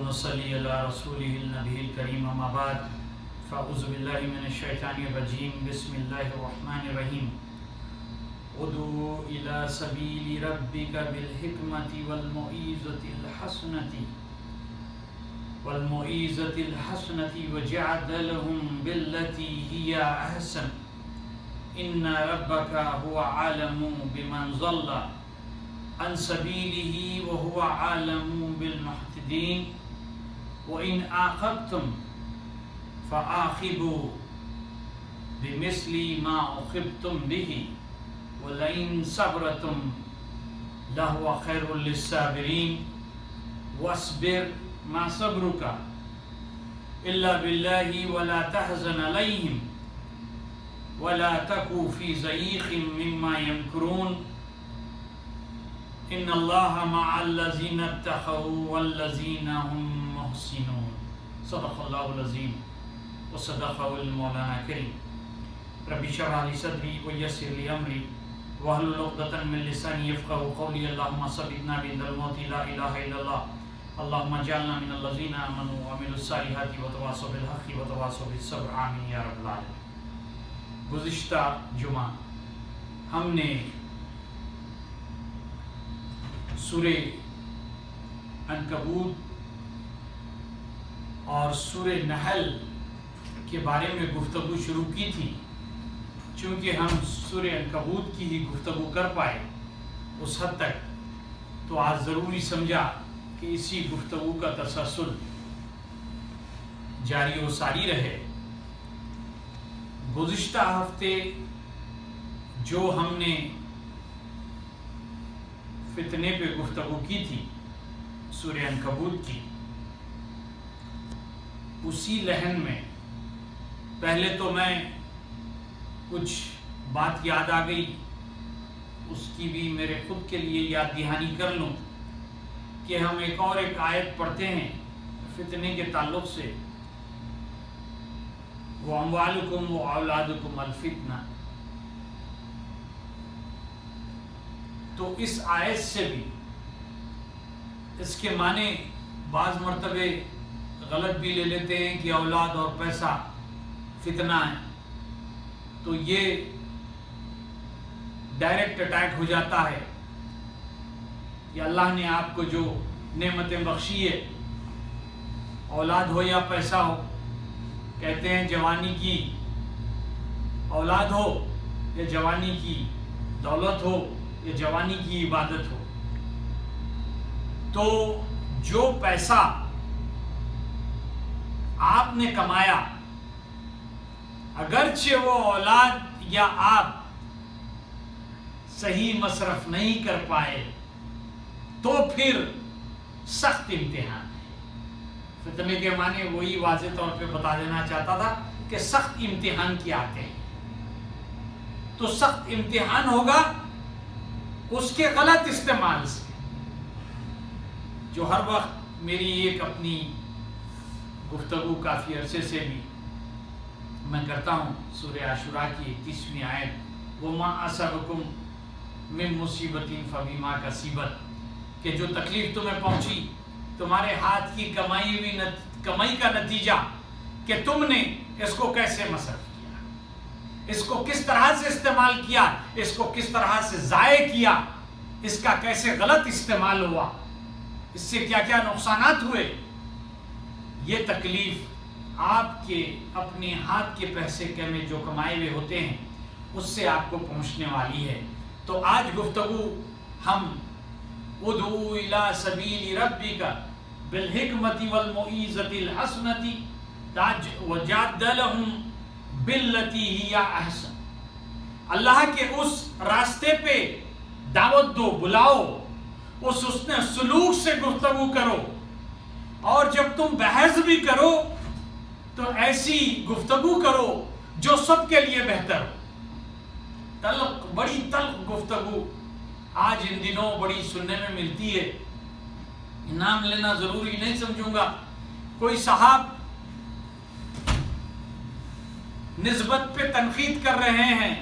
ونصلي على رسوله النبي الكريم أما بعد فأعوذ بالله من الشيطان الرجيم بسم الله الرحمن الرحيم ادعو إلى سبيل ربك بالحكمة والموعظة الحسنة وجادلهم بالتي هي أحسن إن ربك هو عالم بمن ضل عن سبيله وهو عالم بالمهتدين وإن عاقبتم فعاقبوا بمثل ما عوقبتم به ولئن صبرتم لهو خير للصابرين واصبر ما صبرك إلا بالله ولا تحزن عليهم ولا تكو في ضيق مما يمكرون إن الله مع الذين اتقوا والذين هم محسنون صدق الله العظيم وصدق المولانا الكريم رب اشرح لي صدري ويسر لي أمري واحلل عقدة من لساني يفقهوا قولي اللهم ثبتنا عند الموت لا إله إلا الله اللهم اجعلنا من الذين آمنوا وعملوا الصالحات وتواصوا بالحق وتواصوا بالصبر آمین یا رب العالمین۔ گزشتہ جمعہ ہم نے سورہ عنکبوت اور سورہ نحل کے بارے میں گفتگو شروع کی تھی۔ چونکہ ہم سورہ عنکبوت کی ہی گفتگو کر پائے اس حد تک، تو آج ضروری سمجھا کہ اسی گفتگو کا تسلسل جاری و ساری رہے۔ گزشتہ ہفتے جو ہم نے فتنے پہ گفتگو کی تھی سورہ عنکبوت کی، اسی لحن میں پہلے تو میں کچھ بات یاد آ گئی، اس کی بھی میرے خود کے لیے یاد دہانی کر لوں کہ ہم ایک آیت پڑھتے ہیں فتنے کے تعلق سے، وَأَمْوَالُكُمْ وَأَوْلَادُكُمْ الْفِتْنَةُ۔ تو اس آیت سے بھی اس کے معنی بعض مرتبہ غلط بھی لے لیتے ہیں کہ اولاد اور پیسہ فتنہ ہے، تو یہ ڈائریکٹ اٹیک ہو جاتا ہے کہ اللہ نے آپ کو جو نعمتیں بخشی ہے، اولاد ہو یا پیسہ ہو، کہتے ہیں جوانی کی اولاد ہو یا جوانی کی دولت ہو یا جوانی کی عبادت ہو، تو جو پیسہ آپ نے کمایا اگرچہ وہ اولاد یا آپ صحیح مصرف نہیں کر پائے تو پھر سخت امتحان ہے۔ فتنے کے معنی وہی واضح طور پہ بتا دینا چاہتا تھا کہ سخت امتحان کیا آتے ہیں، تو سخت امتحان ہوگا اس کے غلط استعمال سے، جو ہر وقت میری ایک اپنی گفتگو کافی عرصے سے بھی میں کرتا ہوں، سورہ عاشوراء کی 31ویں آیت، وَمَا أَصَابَكُم مِّن مُّصِیبَةٍ فَبِمَا کَسَبَتْ، کہ جو تکلیف تمہیں پہنچی تمہارے ہاتھ کی کمائی کا نتیجہ کہ تم نے اس کو کیسے مصرف کیا، اس کو کس طرح سے استعمال کیا، اس کو کس طرح سے ضائع کیا، اس کا کیسے غلط استعمال ہوا، اس سے کیا کیا نقصانات ہوئے، یہ تکلیف آپ کے اپنے ہاتھ کے پیسے میں جو کمائے ہوئے ہوتے ہیں اس سے آپ کو پہنچنے والی ہے۔ تو آج گفتگو ہم ادعو الی سبیل ربک بالحکمت والموعظۃ الحسنۃ وجادلہم باللتی ہی احسن، اللہ کے اس راستے پہ دعوت دو، بلاؤ، اس حسن سلوک سے گفتگو کرو، اور جب تم بحث بھی کرو تو ایسی گفتگو کرو جو سب کے لیے بہتر ہو۔ تلخ، بڑی تلخ گفتگو آج ان دنوں بڑی سننے میں ملتی ہے، نام لینا ضروری نہیں سمجھوں گا۔ کوئی صاحب نسبت پہ تنقید کر رہے ہیں،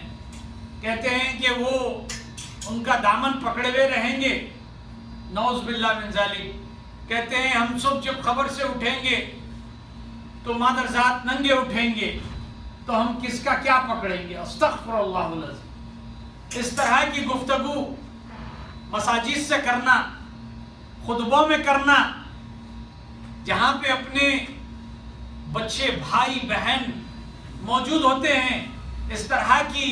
کہتے ہیں کہ وہ ان کا دامن پکڑے ہوئے رہیں گے، نعوذ باللہ من ذالک، کہتے ہیں ہم صبح جب خبر سے اٹھیں گے تو مادرزاد ننگے اٹھیں گے تو ہم کس کا کیا پکڑیں گے؟ استغفر اللہ العظیم۔ اس طرح کی گفتگو مساجد سے کرنا، خطبوں میں کرنا، جہاں پہ اپنے بچے بھائی بہن موجود ہوتے ہیں، اس طرح کی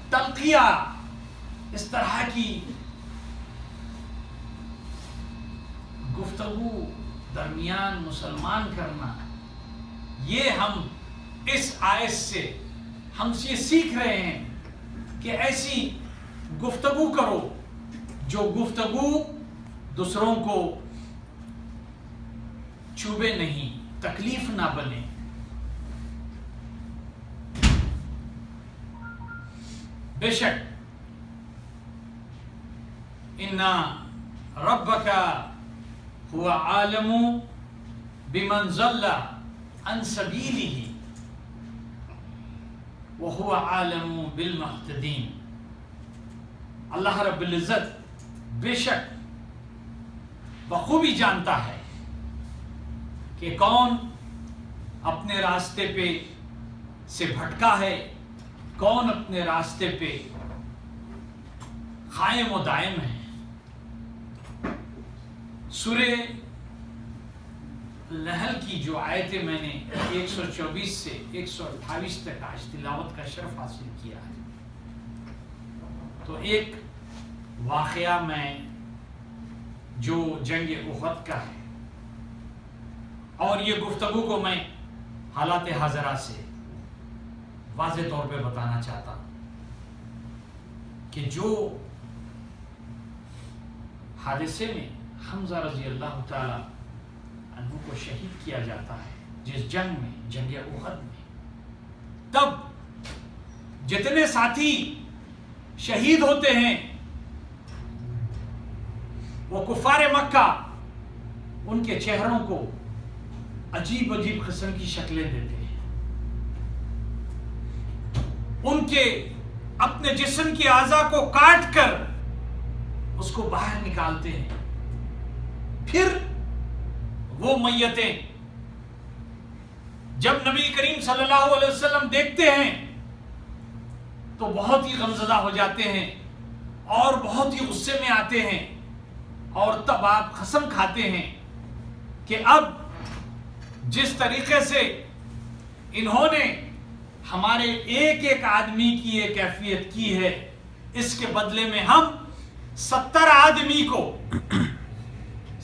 تلقیہ، اس طرح کی گفتگو درمیان مسلمان کرنا، یہ ہم اس آیت سے ہم سے سیکھ رہے ہیں کہ ایسی گفتگو کرو جو گفتگو دوسروں کو چوبے نہیں، تکلیف نہ بنے۔ بے شک ان ربک هو عالم بمن ضل عن سبیلہ وهو عالم بالمهتدین۔ اللہ رب العزت بے شک بخوبی جانتا ہے کہ کون اپنے راستے پہ سے بھٹکا ہے، کون اپنے راستے پہ قائم و دائم ہے۔ سورہ نحل کی جو آیتیں میں نے 124 سے 128 تک آج تلاوت کا شرف حاصل کیا ہے، تو ایک واقعہ میں جو جنگ احد کا ہے، اور یہ گفتگو کو میں حالات حاضرہ سے واضح طور پہ بتانا چاہتا ہوں کہ جو حادثے میں حمزہ رضی اللہ تعالی عنہ کو شہید کیا جاتا ہے، جس جنگ میں، جنگ احد میں، تب جتنے ساتھی شہید ہوتے ہیں وہ کفار مکہ ان کے چہروں کو عجیب عجیب قسم کی شکلیں دیتے ہیں، ان کے اپنے جسم کی اعضاء کو کاٹ کر اس کو باہر نکالتے ہیں، پھر وہ میتیں جب نبی کریم صلی اللہ علیہ وسلم دیکھتے ہیں تو بہت ہی غمزدہ ہو جاتے ہیں اور بہت ہی غصے میں آتے ہیں، اور تب آپ قسم کھاتے ہیں کہ اب جس طریقے سے انہوں نے ہمارے ایک ایک آدمی کی یہ کیفیت کی ہے، اس کے بدلے میں ہم 70 آدمی کو،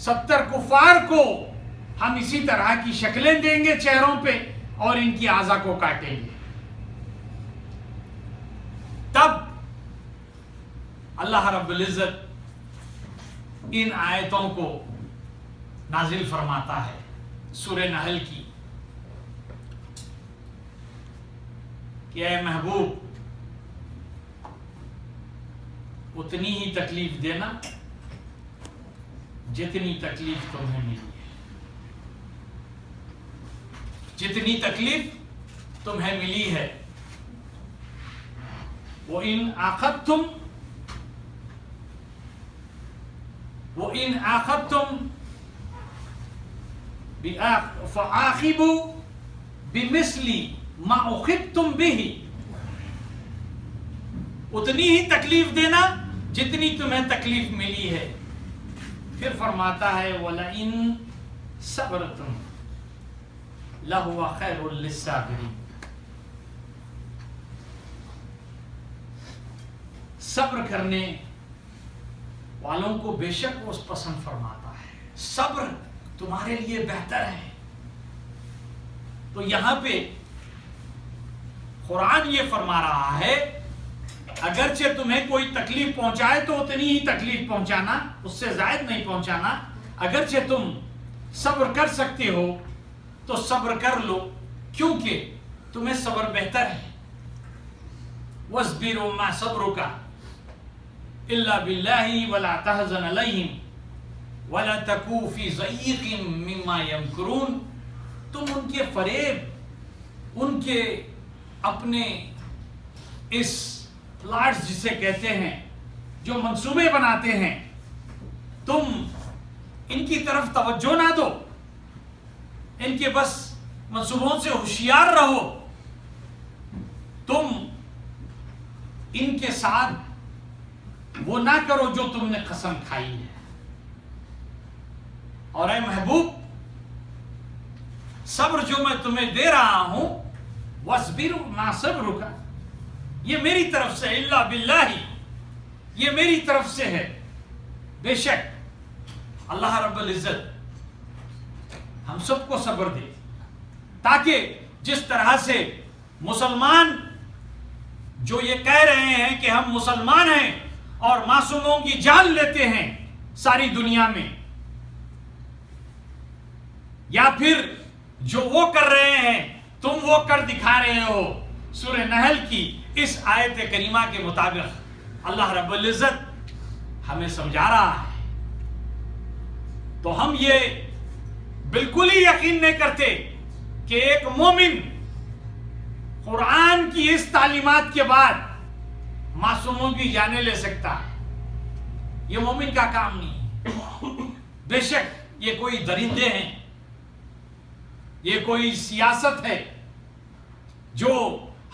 70 کفار کو ہم اسی طرح کی شکلیں دیں گے چہروں پہ اور ان کی اعضاء کو کاٹیں گے۔ تب اللہ رب العزت ان آیتوں کو نازل فرماتا ہے سورہ نحل کی کہ اے محبوب اتنی ہی تکلیف دینا جتنی تکلیف تمہیں ملی ہے، جتنی تکلیف تمہیں ملی ہے۔ وَإِنْ عَاقَبْتُمْ فَعَاقِبُوا بِمِثْلِ مَا عُوقِبْتُمْ بِهِ۔ اتنی ہی تکلیف دینا جتنی تمہیں تکلیف ملی ہے۔ پھر فرماتا ہے وَلَئِن صَبْرْتُمْ لَهُوَ خَيْرٌ لِلصَّابِرِينَ۔ صبر کرنے والوں کو بے شک وہ پسند فرماتا ہے، صبر تمہارے لیے بہتر ہے۔ تو یہاں پہ قرآن یہ فرما رہا ہے اگرچہ تمہیں کوئی تکلیف پہنچائے تو اتنی ہی تکلیف پہنچانا، اس سے زائد نہیں پہنچانا۔ اگرچہ تم صبر کر سکتے ہو تو صبر کر لو، کیونکہ تمہیں صبر بہتر ہے۔ وَاصْبِرُوا مَا صَبْرُكَ إِلَّا بِاللَّهِ وَلَا تَحْزَنْ عَلَيْهِمْ وَلَا تَكُوا فِي ضَيِّقٍ مِّمَّا يَمْكُرُونَ۔ تم ان کے فریب، ان کے اپنے اس پلاٹس جسے کہتے ہیں، جو منصوبے بناتے ہیں، تم ان کی طرف توجہ نہ دو، ان کے بس منصوبوں سے ہوشیار رہو، تم ان کے ساتھ وہ نہ کرو جو تم نے قسم کھائی ہے۔ اور اے محبوب، صبر جو میں تمہیں دے رہا ہوں، وَاصْبِرْ مَا صَبْرُكَ، یہ میری طرف سے، الا باللہ، یہ میری طرف سے ہے۔ بے شک اللہ رب العزت ہم سب کو صبر دے، تاکہ جس طرح سے مسلمان جو یہ کہہ رہے ہیں کہ ہم مسلمان ہیں اور معصوموں کی جان لیتے ہیں ساری دنیا میں، یا پھر جو وہ کر رہے ہیں تم وہ کر دکھا رہے ہو، سورہ نحل کی اس آیت کریمہ کے مطابق اللہ رب العزت ہمیں سمجھا رہا ہے، تو ہم یہ بالکل ہی یقین نہیں کرتے کہ ایک مومن قرآن کی اس تعلیمات کے بعد معصوموں کی جانیں لے سکتا ہے۔ یہ مومن کا کام نہیں۔ بے شک یہ کوئی درندے ہیں، یہ کوئی سیاست ہے جو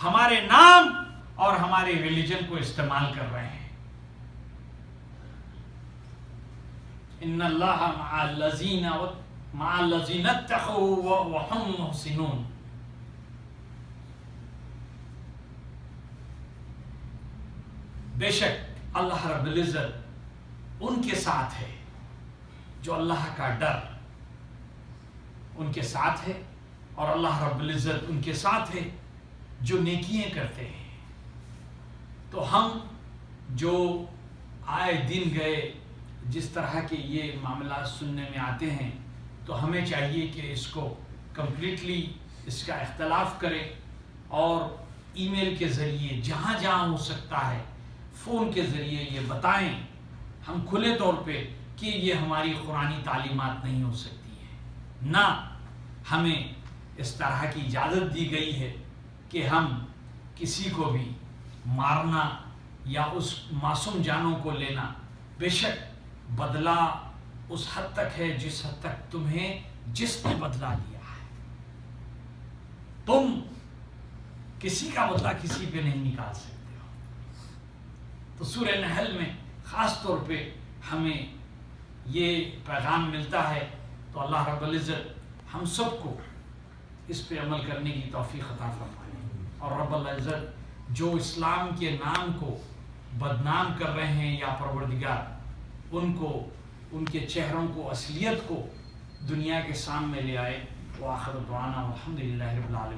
ہمارے نام اور ہمارے ریلیجن کو استعمال کر رہے ہیں۔ ان اللہ مع الذین اتقوا وهم محسنون۔ بے شک اللہ رب العزت ان کے ساتھ ہے جو اللہ کا ڈر ان کے ساتھ ہے، اور اللہ رب العزت ان کے ساتھ ہے جو نیکیاں کرتے ہیں۔ تو ہم جو آئے دن گئے جس طرح کے یہ معاملات سننے میں آتے ہیں، تو ہمیں چاہیے کہ اس کو کمپلیٹلی اس کا اختلاف کریں، اور ای میل کے ذریعے جہاں جہاں ہو سکتا ہے فون کے ذریعے یہ بتائیں ہم کھلے طور پہ کہ یہ ہماری قرآنی تعلیمات نہیں ہو سکتی ہے، نہ ہمیں اس طرح کی اجازت دی گئی ہے کہ ہم کسی کو بھی مارنا یا اس معصوم جانوں کو لینا۔ بے شک بدلہ اس حد تک ہے جس حد تک تمہیں جس نے بدلہ لیا ہے، تم کسی کا بدلہ کسی پہ نہیں نکال سکتے ہو۔ تو سورہ نحل میں خاص طور پہ ہمیں یہ پیغام ملتا ہے، تو اللہ رب العزت ہم سب کو اس پہ عمل کرنے کی توفیق عطا فرمائے، اور رب العزت جو اسلام کے نام کو بدنام کر رہے ہیں یا پروردگار ان کو، ان کے چہروں کو، اصلیت کو دنیا کے سامنے لے آئے۔ وآخر دعوانا الحمدللہ رب العالمین۔